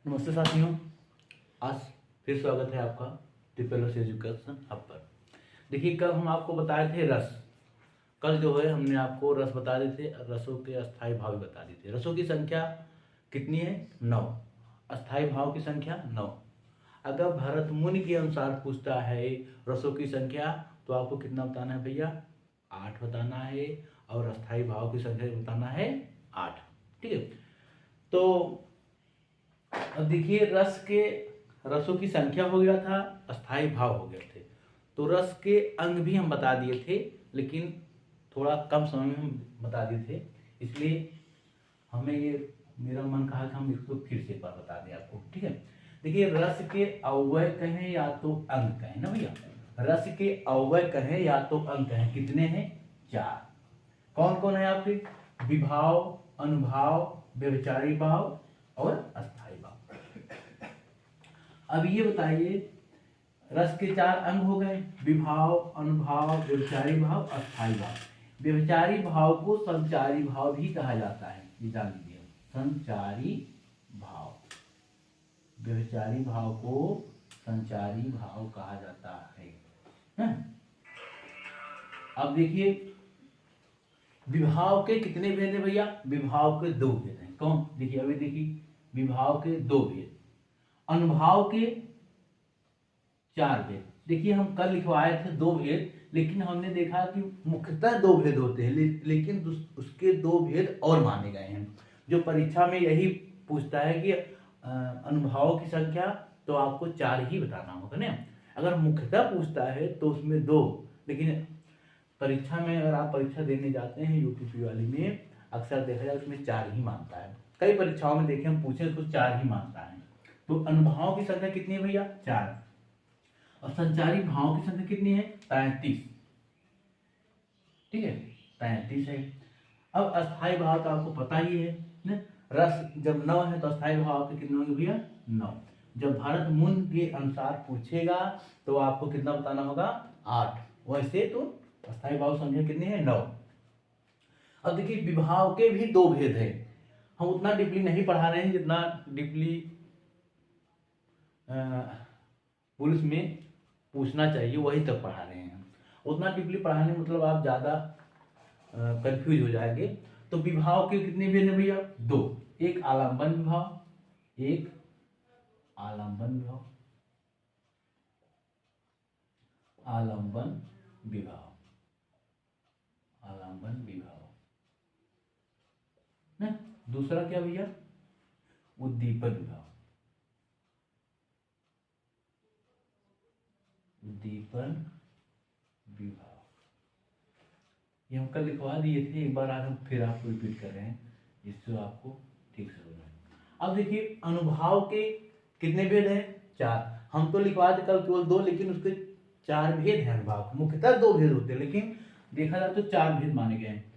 नमस्ते साथियों, आज फिर स्वागत है आपका ट्रिपल एस एजुकेशन हब पर। देखिए, कल हम आपको बताए थे रस। कल जो है हमने आपको रस बता दिए थे, रसों के अस्थाई भाव भी बता दिए थे। रसों की संख्या कितनी है? 9। अस्थाई भाव की संख्या 9। अगर भरत मुनि के अनुसार पूछता है रसों की संख्या, तो आपको कितना बताना है भैया? 8 बताना है। और अस्थाई भाव की संख्या बताना है 8। ठीक है, तो अब देखिए, रसों की संख्या हो गया था, अस्थाई भाव हो गए थे। तो रस के अंग भी हम बता दिए थे, लेकिन थोड़ा कम समय में हम बता दिए थे, इसलिए हमें ये मेरा मन कहा कि हम इसको फिर से एक बार बता दें आपको। ठीक है, देखिए, रस के अव्यय कहें या तो अंग कहें ना भैया। रस के अव्यय कहें या तो अंग कहें, कितने हैं? 4। कौन कौन है आपके? विभाव, अनुभाव, व्यभिचारी भाव और अस्थाई भाव। अब ये बताइए, रस के 4 अंग हो गए, विभाव, अनुभाव, व्यभिचारी भाव, अस्थाई भाव। व्यभिचारी भाव को संचारी भाव भी कहा जाता है, ये जान लीजिए। संचारी भाव, व्यभिचारी भाव को संचारी भाव कहा जाता है। अब देखिए, विभाव के कितने भेद हैं भैया? विभाव के 2 भेद हैं। कौन? देखिए, अभी देखिए, विभाव के 2 भेद, अनुभाव के 4 भेद। देखिए, हम कल लिखवाए थे 2 भेद, लेकिन हमने देखा कि मुख्यतः 2 भेद होते हैं, लेकिन उसके 2 भेद और माने गए हैं। जो परीक्षा में यही पूछता है कि अनुभाव की संख्या, तो आपको 4 ही बताना होगा ना। अगर मुख्यतः पूछता है तो उसमें 2, लेकिन परीक्षा में अगर आप परीक्षा देने जाते हैं यूपीपी वाली में, अक्सर देखा जाए उसमें 4 ही मानता है। कई परीक्षाओं में देखे, हम पूछे तो 4 ही मानता है। तो अनुभाव की संख्या कितनी है भैया? 4। और संचारी भाव की संख्या कितनी है? 33। ठीक है, 33 है। अब अस्थाई भाव तो आपको पता ही है ना? रस जब 9 है तो अस्थाई भाव के कितने होंगे भैया? 9। जब भरत मुनि के अनुसार पूछेगा तो आपको कितना बताना होगा? 8। वैसे तो अस्थाई भाव संख्या कितनी है? 9। अब देखिए, विभाव के भी 2 भेद है। हम उतना डीपली नहीं पढ़ा रहे हैं जितना डीपली पुलिस में पूछना चाहिए, वही तक पढ़ा रहे हैं। उतना डीपली पढ़ाने मतलब आप ज़्यादा कंफ्यूज हो जाएंगे। तो विभाव के कितने भेद हैं भैया? 2। एक आलंबन विभाव, एक आलंबन विभाव, आलंबन विभाव, आलंबन विभाव ना। दूसरा क्या भैया? उद्दीपन विभाव, उद्दीपन विभाव। ये हम कल लिखवा दिए थे, एक बार आज हम फिर आपको रिपीट कर रहे हैं, जिससे आपको ठीक से हो जाए। अब देखिए, अनुभाव के कितने भेद हैं? 4। हम तो लिखवा थे कल केवल 2, लेकिन उसके 4 भेद हैं अनुभाव। मुख्यतः 2 भेद होते हैं, लेकिन देखा जाए तो 4 भेद माने गए हैं।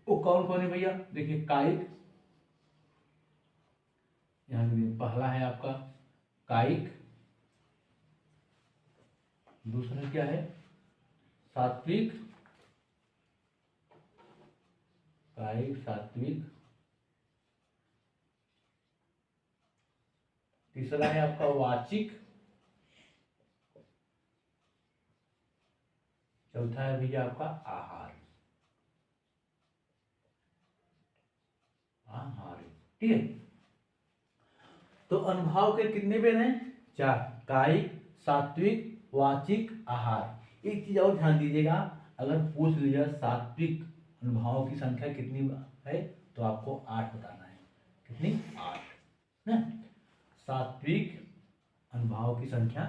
वो कौन कौन है भैया? देखिए, कायिक, यहाँ पहला है आपका कायिक। दूसरा क्या है? सात्विक, कायिक, सात्विक। तीसरा है आपका वाचिक। चौथा है भैया आपका आहार, आहार। ठीक है, तो अनुभाव के कितने भेद हैं? 4। कायिक, सात्विक, वाचिक, आहार। एक चीज और ध्यान दीजिएगा, अगर पूछ लिया सात्विक अनुभाव की संख्या कितनी है, तो आपको 8 बताना है। कितनी? 8 ना। सात्विक अनुभाव की संख्या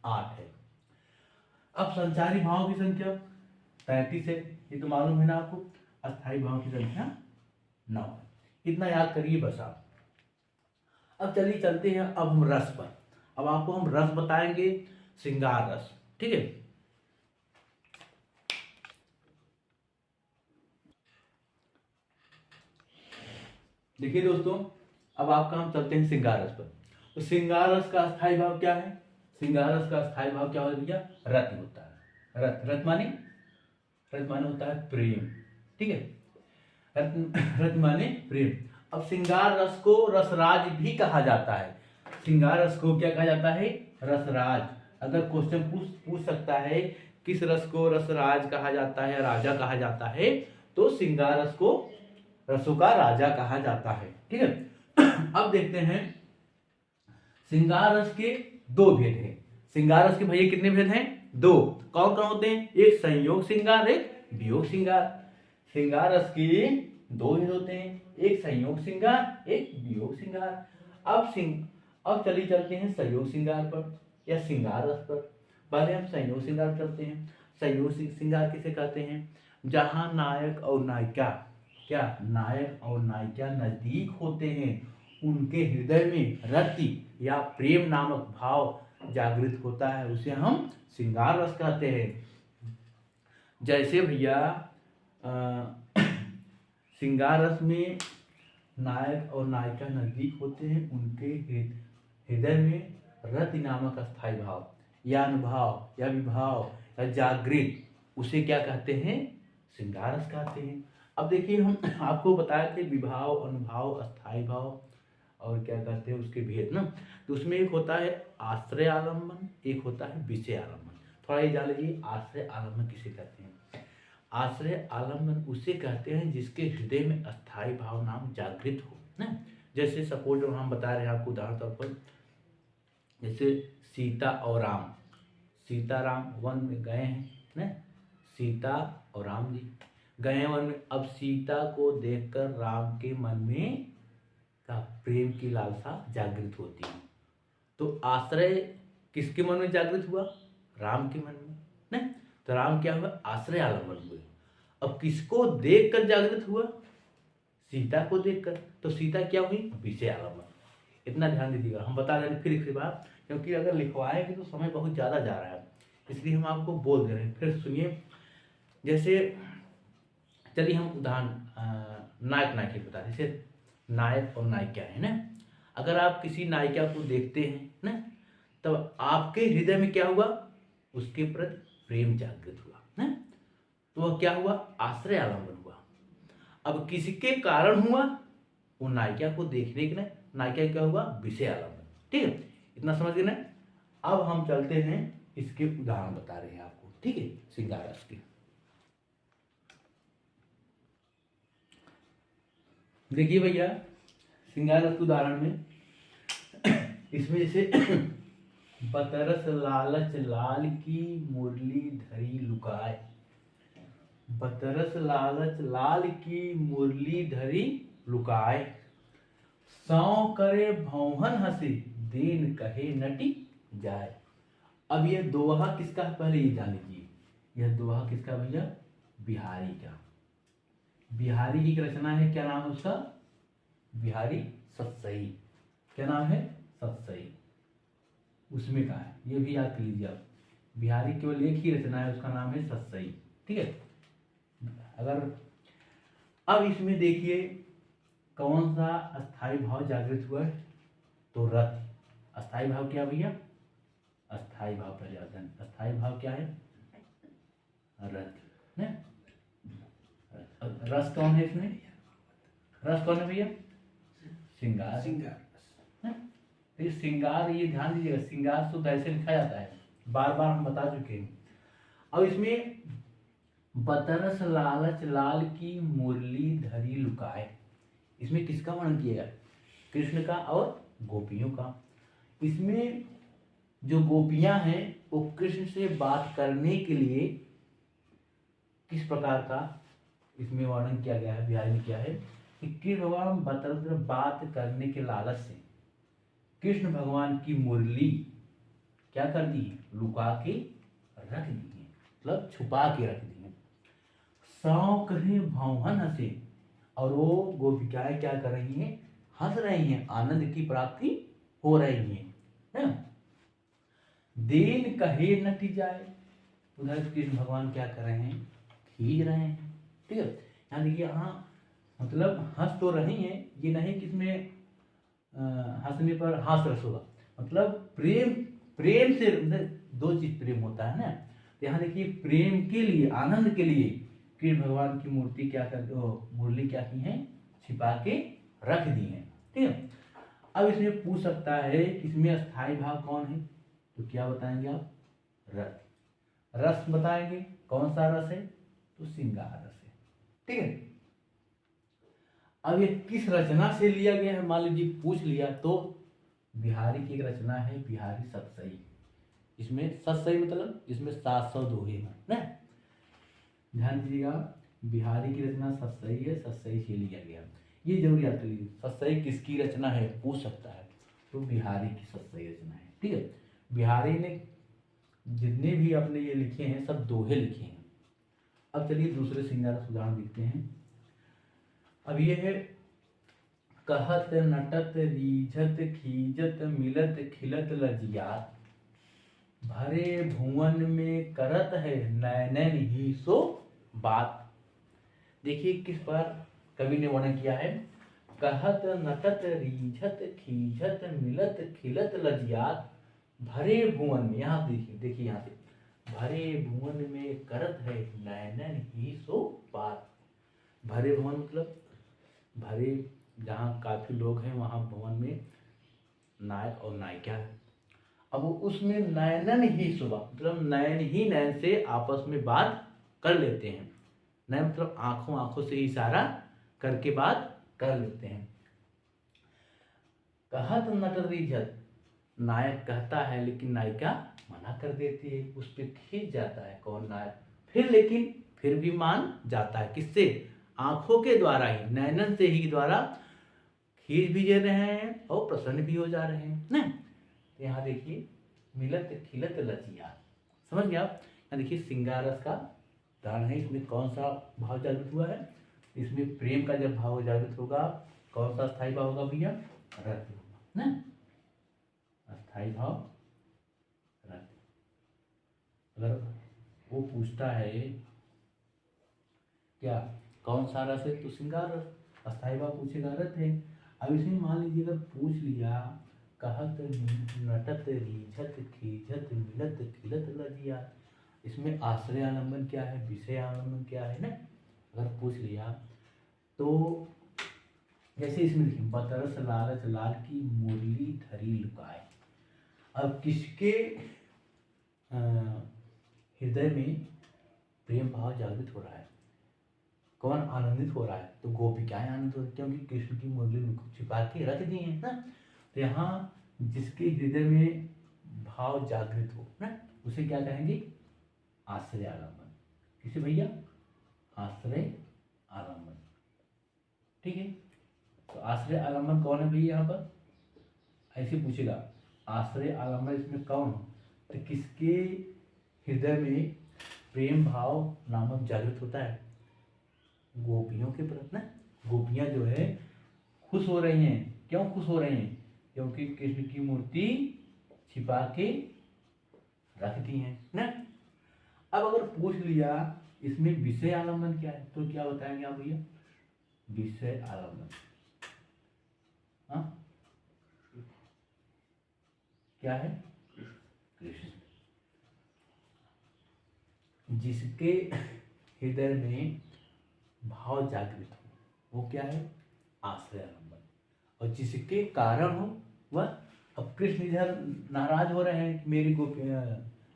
8 है। अब संचारी भाव की संख्या 33 है, ये तो मालूम है ना आपको। अस्थाई भाव की संख्या 9 है। इतना याद करिए बस आप। अब चलिए चलते हैं अब हम रस पर। अब आपको हम रस बताएंगे, श्रृंगार रस। ठीक है, देखिए दोस्तों, अब आपका हम चलते हैं श्रृंगार रस पर। तो श्रृंगार रस का अस्थाई भाव क्या है? श्रृंगार रस का अस्थाई भाव क्या होता है भैया? रत होता है। रत, रत माने होता है प्रेम। ठीक है, रत माने प्रेम। अब श्रृंगार रस को रसराज भी कहा जाता है। श्रृंगार रस को क्या कहा जाता है? रसराज। अगर क्वेश्चन पूछ सकता है किस रस को रसराज कहा जाता है, राजा कहा जाता है, तो श्रृंगार रस को रसों का राजा कहा जाता है। ठीक है। अब देखते हैं श्रृंगार रस के दो भेद हैं। श्रृंगार रस के भैया कितने भेद हैं? दो। कौन कौन होते हैं? एक संयोग श्रृंगार, एक वियोग श्रृंगार। श्रृंगार रस के दो भेद होते हैं, एक संयोग श्रृंगार, एक वियोग श्रृंगार। अब चलिए चलते हैं संयोग श्रृंगार पर या श्रृंगार रस पर। पहले हम संयोग श्रृंगार करते हैं। संयोग श्रृंगार किसे कहते हैं? जहां नायक और नायिका, क्या नायक और नायिका नजदीक होते हैं, उनके हृदय में रति या प्रेम नामक भाव जागृत होता है, उसे हम श्रृंगार रस कहते हैं। जैसे भैया श्रृंगार रस में नायक और नायिका नजदीक होते हैं, उनके हृदय में रति नामक स्थायी भाव या अनुभाव या विभाव या जागृत, उसे क्या कहते हैं? श्रृंगार रस कहते हैं। अब देखिए हम आपको बताए थे विभाव, अनुभाव, स्थायी भाव और क्या कहते हैं उसके भेद ना। तो उसमें एक होता है आश्रय आलम्बन, एक होता है विषय आलम्बन। थोड़ा ये जान लीजिए आश्रय आलम्बन किसे कहते हैं। आश्रय आलम्बन उसे कहते हैं जिसके हृदय में अस्थायी भाव नाम जागृत हो ना। जैसे सपोज हम बता रहे हैं आपको उदाहरण तौर पर, जैसे सीता और राम, सीता राम वन में गए हैं ना, सीता और राम जी गए वन में। अब सीता को देखकर राम के मन में का प्रेम की लालसा जागृत होती है। तो आश्रय किसके मन में जागृत हुआ? राम के मन में ना। तो राम क्या हुआ? आश्रय आलम्बन हुए। अब किसको देखकर जागृत हुआ? सीता को देखकर। तो सीता क्या हुई? विषय आलम्बन। इतना ध्यान दीजिएगा। हम बता दें फिर एक बात, क्योंकि अगर लिखवाएंगे तो समय बहुत ज़्यादा जा रहा है, इसलिए हम आपको बोल दे रहे हैं। फिर सुनिए, जैसे चलिए हम उदाहरण नायक नायिका बता दें। जैसे नायक और नायिका है ना, अगर आप किसी नायिका को देखते हैं ना, तब आपके हृदय में क्या हुआ? उसके प्रति प्रेम जागृत हुआ ना, तो वह क्या हुआ? आश्रय आलम्बन हुआ। अब किसके कारण हुआ? वो नायिका को देखने के लिए नायिका क्या हुआ? विषय आलम्बन। ठीक है, इतना समझ गए ना। अब हम चलते हैं, इसके उदाहरण बता रहे हैं आपको। ठीक है, श्रृंगार रस के देखिए भैया श्रृंगार रस के उदाहरण में इसमें जैसे बतरस लालच लाल की मुरली धरी लुकाए, बतरस लालच लाल की मुरली धरी लुकाए, सौ करे भौहन हंसे दीन कहे नटी जाए। अब यह दोहा किसका है? पहले ये जान लीजिए, यह दोहा किसका भैया? बिहारी का। बिहारी की रचना है, क्या नाम है उसका? बिहारी सतसई। क्या नाम है? सतसई। उसमें का है, ये भी याद कर लीजिए आप। बिहारी केवल एक ही रचना है, उसका नाम है सतसई। ठीक है। अगर अब इसमें देखिए कौन सा अस्थाई भाव जागृत हुआ है? तो रति। अस्थाई भाव क्या भैया? अस्थाई भाव पहले आता है। अस्थाई भाव क्या है? रति। रस कौन है इसमें? रस कौन है भैया? श्रृंगार। श्रृंगार। तो ये श्रृंगार, ये ध्यान दीजिएगा, श्रृंगार शुद्ध ऐसे लिखा जाता है, बार बार हम बता चुके हैं। अब इसमें बतरस लालच लाल की मुरली धरी लुकाए, इसमें किसका वर्णन किया गया? कृष्ण का और गोपियों का। इसमें जो गोपियां हैं वो कृष्ण से बात करने के लिए किस प्रकार का इसमें वर्णन किया गया है? बिहारी में क्या है कि कृष्ण भगवान बतरस बात करने के लालच से कृष्ण भगवान की मुरली क्या कर दी? लुका के रख दी है, मतलब छुपा के रख दी है। सौ कहे भौहन हंसे, और वो गोपिकाएं क्या कर रही हैं? हंस रही हैं, आनंद की प्राप्ति हो रही है। दीन कहे नटी जाए, उधर कृष्ण भगवान क्या कर रहे हैं? खींच रहे हैं। ठीक है, यहाँ देखिए, हाँ मतलब हंस तो रही हैं, ये नहीं कि इसमें हंसने पर हास रस होगा, मतलब प्रेम से दो चीज प्रेम होता है ना। तो यहाँ देखिए प्रेम के लिए, आनंद के लिए कृष्ण भगवान की मूर्ति क्या कर मुरली क्या की है? छिपा के रख दी हैं। ठीक है, अब इसमें पूछ सकता है कि इसमें अस्थाई भाव कौन है, तो क्या बताएंगे आप? रस। रस बताएंगे, कौन सा रस है? तो श्रृंगार रस है। ठीक है, अब ये किस रचना से लिया गया है, मान लीजिए पूछ लिया तो बिहारी की एक रचना है बिहारी सतसई। इसमें सतसई मतलब इसमें 700 दोहे हैं ना, ध्यान दीजिएगा। बिहारी की रचना सतसई है, सतसई से लिया गया। ये जरूर याद करिए, सतसई किसकी रचना है पूछ सकता है, तो बिहारी की सतसई रचना है। ठीक है, बिहारी ने जितने भी अपने ये लिखे हैं सब दोहे लिखे हैं। अब चलिए दूसरे श्रृंगार रस उदाहरण देखते हैं। अब ये है, कहत नटत रीझत खीजत मिलत खिलत लजियात, भरे भुवन में करत है नैनन ही सो बात। देखिए किस पर कवि ने वर्णन किया है, कहत नटत रीझत खीझत मिलत खिलत लजियात, भरे भुवन में, यहाँ देखिए यहाँ से, भरे भुवन में करत है नैनन ही सो बात। भरे भुवन मतलब भरे, जहाँ काफी लोग हैं वहाँ भवन में नायक और नायिका है। अब उसमें नयनन ही सुबह मतलब नयन ही नयन से आपस में बात कर लेते हैं। नयन मतलब आंखों आंखों से इशारा करके बात कर लेते हैं। कहत नट रीझत, नायक कहता है लेकिन नायिका मना कर देती है, उस पर खींच जाता है कौन? नायक। फिर भी मान जाता है, किससे? आंखों के द्वारा ही, नयनन से ही द्वारा खींच भी दे रहे हैं और प्रसन्न भी हो जा रहे हैं ना। तो यहाँ देखिए मिलत खिलत लजिया, समझ गया आप? यहाँ देखिए श्रृंगार रस का उदाहरण है। इसमें कौन सा भाव जागृत हुआ है? इसमें प्रेम का जब भाव जागृत होगा, कौन सा स्थायी भाव होगा भैया? रस होगा ना, अस्थाई भाव रस। अगर वो पूछता है क्या कौन सा रस है, तो श्रृंगार रस। अस्थाई भाव पूछेगा रस है। अब इसमें मान लीजिए अगर पूछ लिया कहत नटत रीझत खीझत मिलत खिलत लजिया, इसमें आश्रय आलम्बन क्या है, विषय आलम्बन क्या है ना, अगर पूछ लिया तो जैसे इसमें लिखिए, बतरस लालच लाल की मुरली धरी लुकाए। अब किसके हृदय में प्रेम भाव जागृत हो रहा है, कौन आनंदित हो रहा है? तो गोपिकाएं आनंदित हो रही, क्योंकि कृष्ण की मुरली छिपा के रख दी है ना। तो यहाँ जिसके हृदय में भाव जागृत हो ना, उसे क्या कहेंगे? आश्रय आलम्बन। किसे भैया? आश्रय आलम्बन। ठीक है, तो आश्रय आलम्बन कौन है भैया? यहाँ पर ऐसे पूछेगा, आश्रय आलम्बन इसमें कौन? तो किसके हृदय में प्रेम भाव नामक जागृत होता है? गोपियों के प्रति ना। गोपियां जो है खुश हो रही हैं। क्यों खुश हो रही हैं? क्योंकि कृष्ण की मूर्ति छिपा के रख दी है ना। अब अगर पूछ लिया इसमें विषय आलम्बन क्या है, तो क्या बताएंगे आप भैया? विषय आलम्बन क्या है? कृष्ण। जिसके हृदय में भाव जागृत हो वो क्या है? आश्रय आलम्बन। और जिसके कारण हो वह, अब कृष्ण इधर नाराज हो रहे हैं कि मेरी गोपी क्या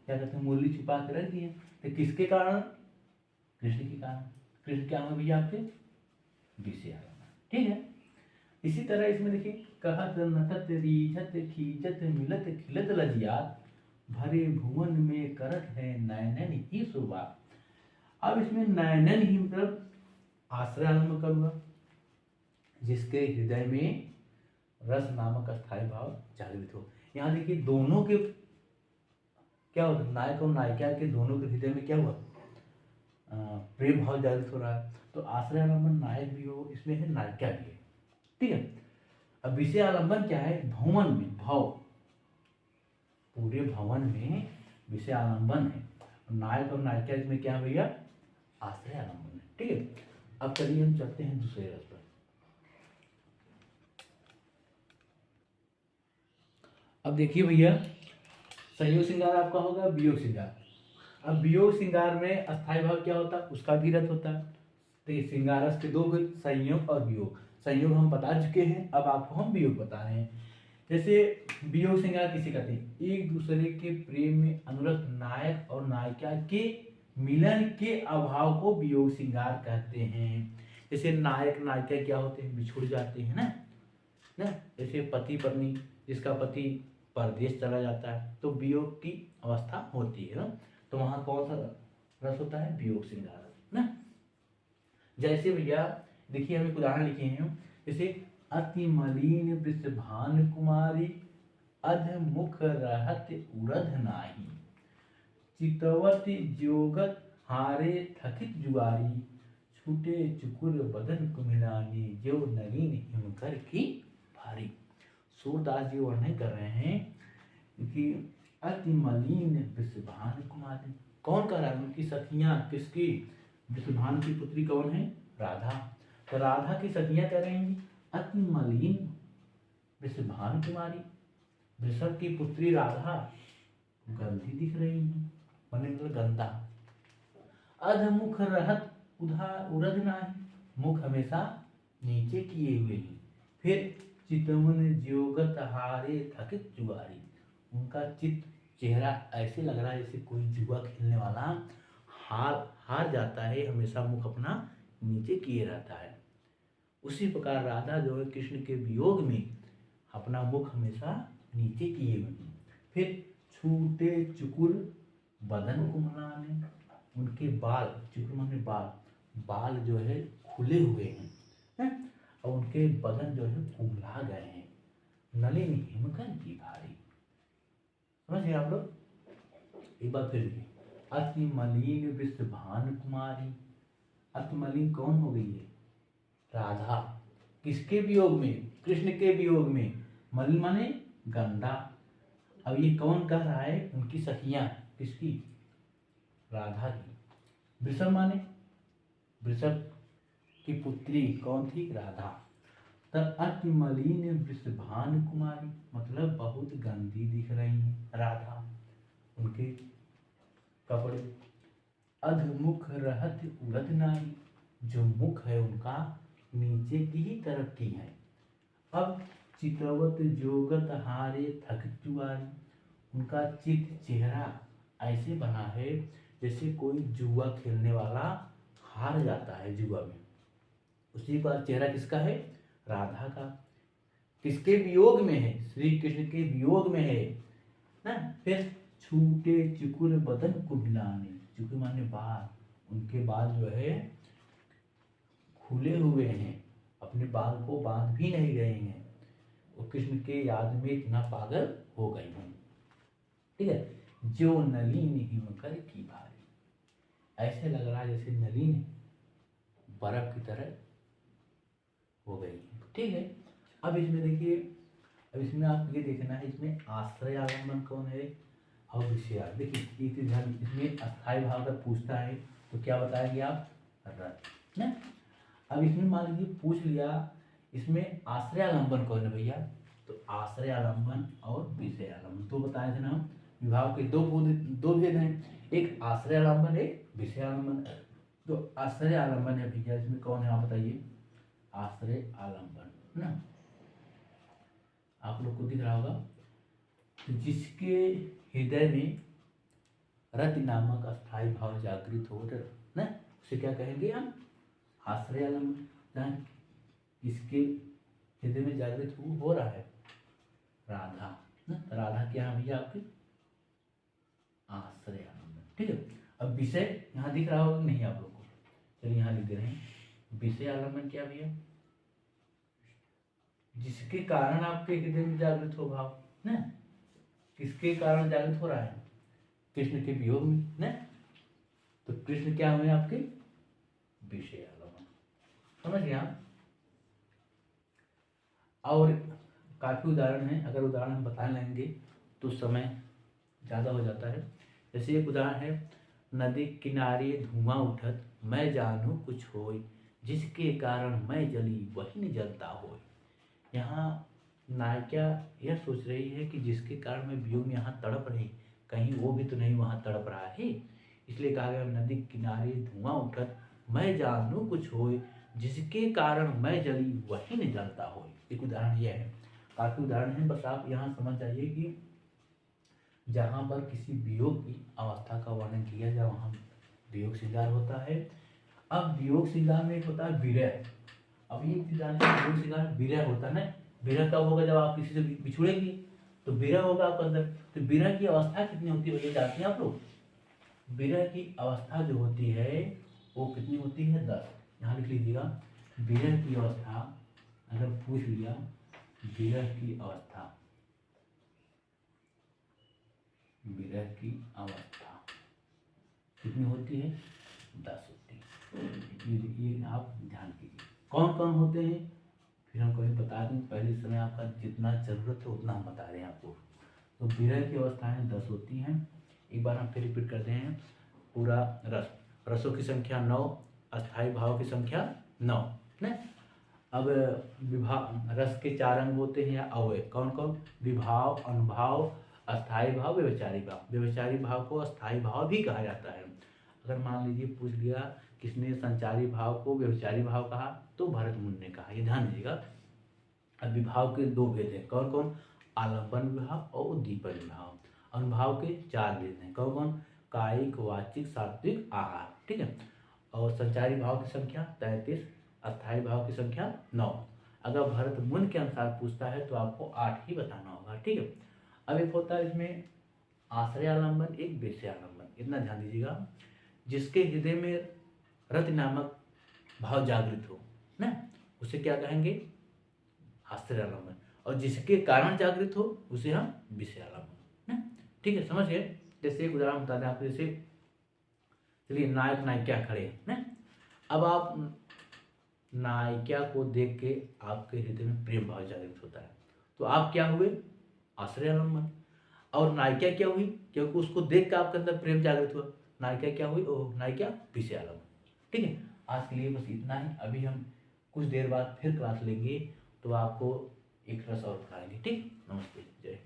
कहते हैं मुरली छिपा के रख दी है, तो किसके कारण? कृष्ण के कारण। कृष्ण क्या है भैया आपके? विषय आलम्बन। ठीक है, इसी तरह इसमें देखिए, कहत नटत रीझत खीजत मिलत खिलत लजियात, भरे भुवन में करत है नयनन ही शोभा। अब इसमें नयनन ही मतलब आश्रय आलम्बन करूंगा, जिसके हृदय में रस नामक अस्थाई भाव जागृत हो। यहाँ देखिए दोनों के क्या होता है, नायक और नायिका के दोनों के हृदय में क्या हुआ? प्रेम भाव जागृत हो रहा है। तो आश्रय आलम्बन नायक भी हो, इसमें है नायिका भी है। ठीक है, अब विषय आलम्बन क्या है? भवन में भाव, पूरे भवन में विषय आलम्बन है। नायक और नायिका इसमें क्या है भैया? आश्रय आलम्बन है। ठीक है, अब चलिए हम चलते हैं दूसरे रस पर। अब देखिए भैया, संयोग श्रृंगार आपका होगा वियोग श्रृंगार। अब वियोग श्रृंगार में अस्थाई भाव क्या होता है? उसका भी रस होता है। तो ये श्रृंगार रस के दो भेद, संयोग और वियोग। संयोग हम बता चुके हैं, अब आपको हम वियोग बता रहे हैं। जैसे वियोग श्रृंगार किसे कहते हैं? एक दूसरे के प्रेम में अनुरक्त नायक और नायिका के मिलन के अभाव को वियोग श्रृंगार कहते हैं। जैसे नायक नायिका क्या होते हैं? बिछुड़ जाते हैं ना। जैसे पति पत्नी, जिसका पति परदेश चला जाता है तो वियोग की अवस्था होती है ना, तो वहां कौन सा रस होता है? वियोग श्रृंगार ना। जैसे भैया देखिए हम एक उदाहरण लिखे हैं, जैसे अति मलिन वृषभान कुमारी अध मुख रहत उरध नाही, चितवती जोगत हारे थकित जुआरी, छूटे चुकुर बदन कुमिलानी, जो नलीन हिमकर की भारी। सूरदास जी वर्णन कर रहे हैं कि अति मलिन वृषभान कुमारी, कौन कर रहा है? उनकी सखियां, किसकी? वृषभान की पुत्री कौन है? राधा। तो राधा की सखियां क्या रहेंगी? अति मलिन वृषभान कुमारी, वृषभ की पुत्री राधा गंदी दिख रही है, मतलब गंदा। अधमुख रहत उधा उरध नाही, मुख हमेशा नीचे किए हुए हैं। फिर चितवन ज्योगत हारे थकित जुआरी, उनका चित्त चेहरा ऐसे लग रहा है जैसे कोई जुआ खेलने वाला हार जाता है, हमेशा मुख अपना नीचे किए रहता है। उसी प्रकार राधा जो है कृष्ण के वियोग में अपना मुख हमेशा नीचे किए हुए हैं। फिर छूटे चुकुर बदन कुमलाने, उनके बाल, चुकुर माने बाल जो है खुले हुए हैं और उनके बदन जो है कुमला गए हैं, नलिन हिमकन की भारी। समझिए आप लोग। एक बार फिर भी, अति मलिन वृषभान कुमारी, अति मलिन कौन हो गई है? राधा। किसके वियोग में? कृष्ण के वियोग में। मलिन माने गंदा। अब ये कौन कह रहा है? उनकी सखियां, किसकी? राधा की। वृषभ माने वृषभ की पुत्री कौन थी? राधा। तब अति मलिन वृषभान कुमारी मतलब बहुत गंदी दिख रही हैं राधा, उनके कपड़े। अधमुख रहत उरध नाही, जो मुख है उनका नीचे की ही तरफ की है। अब चितवत जोगत हारे थक जुआरी, उनका चित चेहरा ऐसे बना है जैसे कोई जुआ खेलने वाला हार जाता है जुआ में। उसी का चेहरा किसका है? राधा का। किसके वियोग में है? श्री कृष्ण के वियोग में है ना। फिर छूटे चुकुर बदन कुमिलाने, चुकुर माने बाल, उनके बाल जो है खुले हुए हैं, अपने बाल को बांध भी नहीं गए हैं, वो कृष्ण के याद में इतना पागल हो गई हैं। ठीक है। जो नलीन हिमकर की भारी, ऐसे लग रहा है जैसे नलीन बर्फ की तरह हो गई है। ठीक है। अब इसमें देखिए, अब इसमें आप ये देखना है, इसमें आश्रय आलम्बन कौन है और विषय। देखिए एक ध्यान, इसमें अस्थायी भाव अगर पूछता है तो क्या बताएंगे आप? रथ ना। अब इसमें मान लीजिए पूछ लिया इसमें आश्रय आलम्बन कौन है भैया, तो आश्रय आलम्बन और विषय आलम्बन तो बताए थे ना हम। विभाव के दो भेद हैं, एक आश्रय आलम्बन, एक विषय आलम्बन। तो आश्रय आलम्बन है भैया, इसमें कौन है आप बताइए? आश्रय आलम्बन ना, आप लोग को दिख रहा होगा। तो जिसके हृदय में रति नामक अस्थायी भाव जागृत हो ना, उसे क्या कहेंगे हम? आश्रय आलम्बन। इसके हृदय में जागृत हो रहा है राधा ना, राधा क्या है भैया आपकी? आश्रय आलम्बन। ठीक है। अब विषय यहाँ दिख रहा होगा नहीं आप लोग को? चलिए यहाँ लिख दे रहे हैं। विषय आलम्बन क्या भैया? जिसके कारण आपके हृदय में जागृत हो भाव ना। किसके कारण जागृत हो रहा है? कृष्ण के वियोग में ना। तो कृष्ण क्या हुए आपके? विषय आलम्बन। समझ गए आप? और काफी उदाहरण है, अगर उदाहरण हम बता लेंगे तो समय ज्यादा हो जाता है। जैसे एक उदाहरण है, नदी किनारे धुआं उठत मैं जानू कुछ होय, जिसके कारण मैं जली वही न जलता होय। यहाँ नायिका यह सोच रही है कि जिसके कारण मैं वियोग में यहाँ तड़प रही, कहीं वो भी तो नहीं वहाँ तड़प रहा है, इसलिए कहा गया नदी किनारे धुआं उठत मैं जानू कुछ होय, जिसके कारण मैं जली वही न जलता हो। एक उदाहरण यह है, काफी उदाहरण है, बस आप यहाँ समझ जाइए कि जहाँ पर किसी वियोग की अवस्था का वर्णन किया जाए वहाँ वियोग श्रृंगार होता है। अब वियोग श्रृंगार में एक होता है विरह। अब ये वियोग श्रृंगार विरह होता है ना। विरह कब होगा? जब आप किसी से बिछुड़ेंगे तो विरह होगा आपके अंदर। तो विरह की अवस्था कितनी होती है ये जानते हैं आप लोग? विरह की अवस्था जो होती है वो कितनी होती है? 10। यहाँ लिख लीजिएगा, विरह की अवस्था अगर पूछ लिया, विरह की अवस्था, विरह की अवस्था कितनी होती है? 10 होती है। ये आप ध्यान कीजिए। कौन कौन होते हैं फिर हम कभी बता दें, पहले इस समय आपका जितना जरूरत है उतना हम बता रहे हैं आपको। तो विरह की अवस्थाएं 10 होती हैं। एक बार हम फिर रिपीट करते हैं पूरा रस। रसों की संख्या 9, अस्थाई भाव की संख्या 9 न। अब विभाव, रस के 4 अंग होते हैं या अवयव, कौन कौन? विभाव, अनुभाव, अस्थाई भाव, व्यभिचारी भाव। व्यभिचारी भाव को अस्थाई भाव भी कहा जाता है। अगर मान लीजिए पूछ लिया किसने संचारी भाव को व्यभिचारी भाव कहा, तो भरत मुनि ने कहा। ये ध्यान दीजिएगा। अब विभाव के 2 भेद हैं, कौन कौन? आलंबन विभाव और उद्दीपन विभाव। अनुभाव के 4 भेद हैं, कौन कौन? कायिक, वाचिक, सात्विक, आहार। ठीक है। और संचारी भाव की संख्या 33, अस्थाई भाव की संख्या 9। अगर भरत मुनि के अनुसार पूछता है तो आपको 8 ही बताना होगा। ठीक है। अब एक होता है इसमें आश्रय आलंबन, एक विषय आलंबन। इतना ध्यान दीजिएगा, जिसके हृदय में रति नामक भाव जागृत हो ना, उसे क्या कहेंगे? आश्रय आलंबन। और जिसके कारण जागृत हो उसे हम विषय आलंबन ना। ठीक है, समझ गए? जैसे एक उदाहरण बता दें आपको, जैसे चलिए नायक नायिका खड़े हैं ना। अब आप नायिका को देख के आपके हृदय में प्रेम भाव जागृत होता है, तो आप क्या हुए? आश्रय आलंबन। और नायिका क्या हुई? क्योंकि उसको देख के आपके अंदर प्रेम जागृत हुआ, नायिका क्या हुई? ओह, नायिका विषय आलंबन। ठीक है। आज के लिए बस इतना ही। अभी हम कुछ देर बाद फिर क्लास लेंगे तो आपको एक रस और बताएंगे। ठीक, नमस्ते, जय।